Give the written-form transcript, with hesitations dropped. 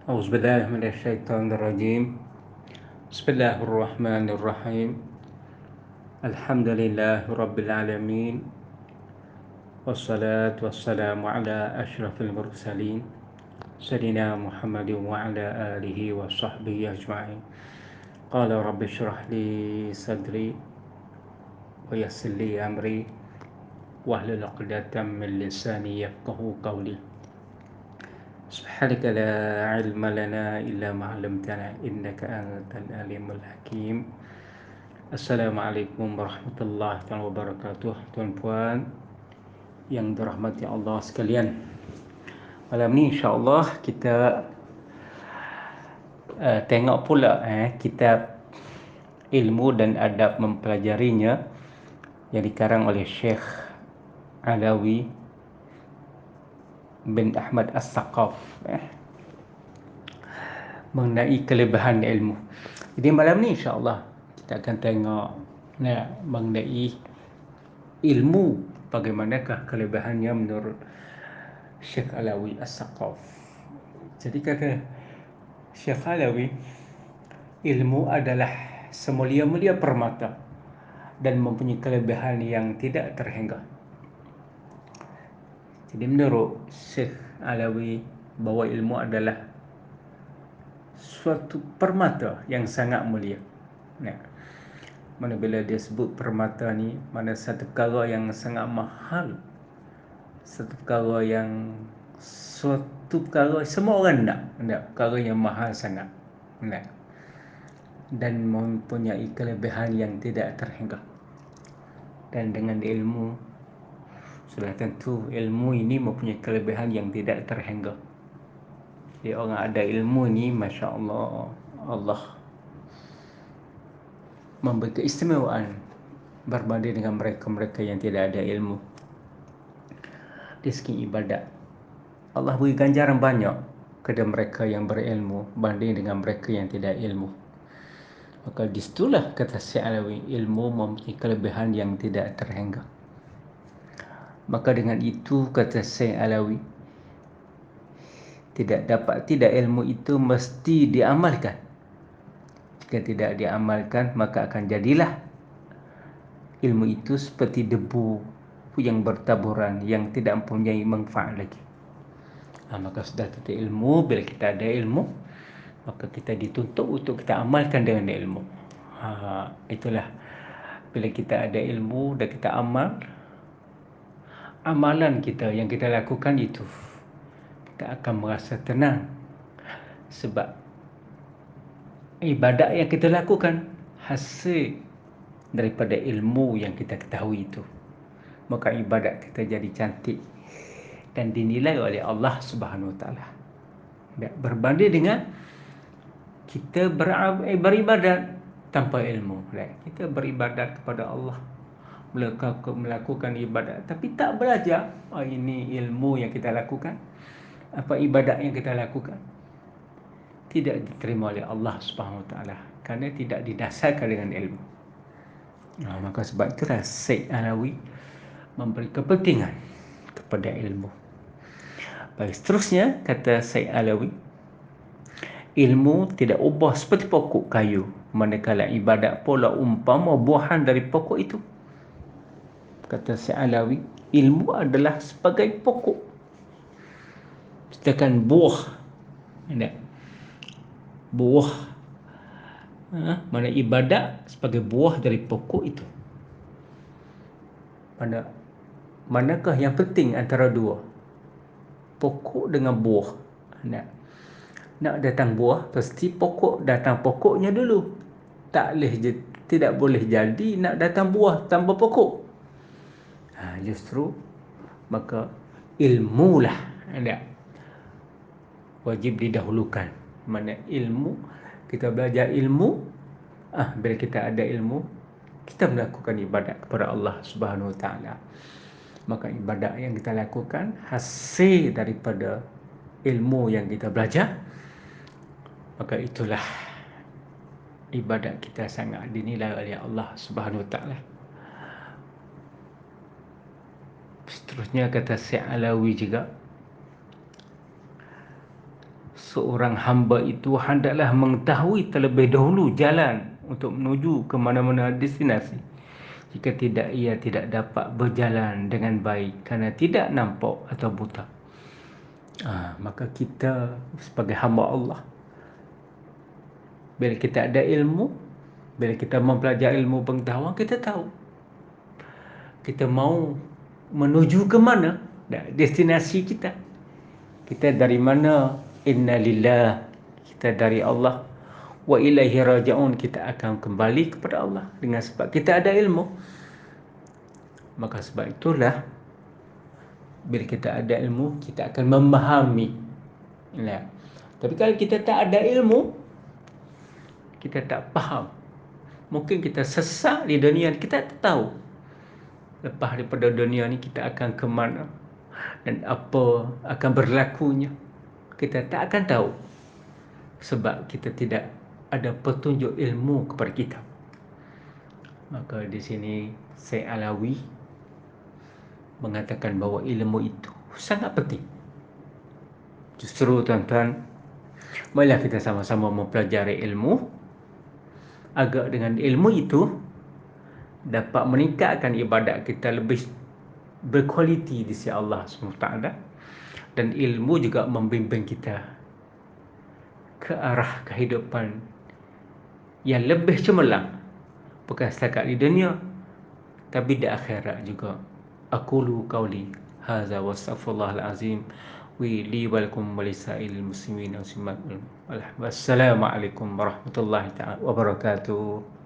أعوذ بالله من الشيطان الرجيم. بسم الله الرحمن الرحيم. الحمد لله رب العالمين، والصلاة والسلام على أشرف المرسلين سيدنا محمد وعلى آله وصحبه أجمعين. قال رب اشرح لي صدري ويسر لي أمري واحلل عقدة من لساني يفقهوا قولي. سبحانك لا علم لنا إلا ما علمتنا إنك أنت العليم الحكيم. Assalamualaikum warahmatullahi wabarakatuh. Tuan-puan yang dirahmati Allah sekalian, malam ni insya-Allah kita tengok pula kitab Ilmu dan Adab Mempelajarinya yang dikarang oleh Syekh Alawi bin Ahmad As-Saqaf mengenai kelebihan ilmu. Jadi malam ni insya-Allah kita akan tengok mengenai ilmu, bagaimanakah kelebihannya menurut Syekh Alawi As-Saqaf. Jadi kata Syekh Alawi, ilmu adalah semulia-mulia permata dan mempunyai kelebihan yang tidak terhingga. Jadi menurut Syekh Alawi, bahawa ilmu adalah suatu permata yang sangat mulia. Mana bila dia sebut permata ni, mana satu perkara yang sangat mahal, satu perkara yang semua orang nak perkara yang mahal sangat, dan mempunyai kelebihan yang tidak terhingga. Dan dengan ilmu, sudah tentu ilmu ini mempunyai kelebihan yang tidak terhingga. Jadi orang ada ilmu ni, Masya Allah, Allah memberi keistimewaan berbanding dengan mereka-mereka yang tidak ada ilmu. Di segi ibadat, Allah beri ganjaran banyak kepada mereka yang berilmu banding dengan mereka yang tidak ilmu. Maka disitulah kata Syekh Alawi, ilmu mempunyai kelebihan yang tidak terhingga. Maka dengan itu kata Syekh Alawi, tidak ilmu itu mesti diamalkan. Jika tidak diamalkan, maka akan jadilah ilmu itu seperti debu yang bertaburan, yang tidak mempunyai manfaat lagi. Maka sudah tentu ilmu, bila kita ada ilmu, maka kita dituntut untuk kita amalkan dengan ilmu. Itulah, bila kita ada ilmu dan kita amal, amalan kita yang kita lakukan itu, kita akan merasa tenang. Sebab ibadat yang kita lakukan hasil daripada ilmu yang kita ketahui itu. Maka ibadat kita jadi cantik dan dinilai oleh Allah Subhanahu Wa Taala. Berbanding dengan kita beribadat tanpa ilmu. Kita beribadat kepada Allah, melakukan ibadat tapi tak belajar. Ini ilmu yang kita lakukan, apa ibadat yang kita lakukan, tidak diterima oleh Allah Subhanahu Wa Taala kerana tidak didasarkan dengan ilmu. Maka sebab itulah Syekh Alawi memberi kepentingan kepada ilmu. Baik, seterusnya kata Syekh Alawi, ilmu tidak ubah seperti pokok kayu, manakala ibadat pula umpama buahan dari pokok itu. Kata Syekh Alawi, ilmu adalah sebagai pokok, sedangkan buah mana ibadat sebagai buah dari pokok itu. Manakah yang penting antara dua, pokok dengan buah? Nak datang buah, pasti pokok datang pokoknya dulu. Tidak boleh jadi nak datang buah tanpa pokok. Justru maka ilmulah wajib didahulukan. Mana ilmu, kita belajar ilmu, bila kita ada ilmu, kita melakukan ibadat kepada Allah Subhanahu Wa Taala. Maka ibadat yang kita lakukan hasil daripada ilmu yang kita belajar, maka itulah ibadat kita sangat dinilai oleh Allah Subhanahu Wa Taala. Seterusnya kata Syekh Alawi juga, seorang hamba itu hendaklah mengetahui terlebih dahulu jalan untuk menuju ke mana-mana destinasi. Jika tidak, ia tidak dapat berjalan dengan baik kerana tidak nampak atau buta. Maka kita sebagai hamba Allah, bila kita ada ilmu, bila kita mempelajari ilmu pengetahuan, kita tahu kita mau menuju ke mana, destinasi kita. Kita dari mana? Inna lillah, kita dari Allah, wa ilaihi raji'un, kita akan kembali kepada Allah dengan sebab kita ada ilmu. Maka sebab itulah bila kita ada ilmu, kita akan memahami. Tapi kalau kita tak ada ilmu, kita tak faham. Mungkin kita sesat di dunia, kita tak tahu lepas daripada dunia ni kita akan ke mana dan apa akan berlakunya. Kita tak akan tahu sebab kita tidak ada petunjuk ilmu kepada kita. Maka di sini Syekh Alawi mengatakan bahawa ilmu itu sangat penting. Justru tuan-tuan, marilah kita sama-sama mempelajari ilmu agar dengan ilmu itu dapat meningkatkan ibadat kita lebih berkualiti di sisi Allah SWT, dan ilmu juga membimbing kita ke arah kehidupan yang lebih cemerlang, bukan setakat di dunia tapi di akhirat juga. Aqulu qawli hadza wa astaghfirullahal azim li wa lakum wa lisairil muslimin. Wassalamu alaikum warahmatullahi wabarakatuh.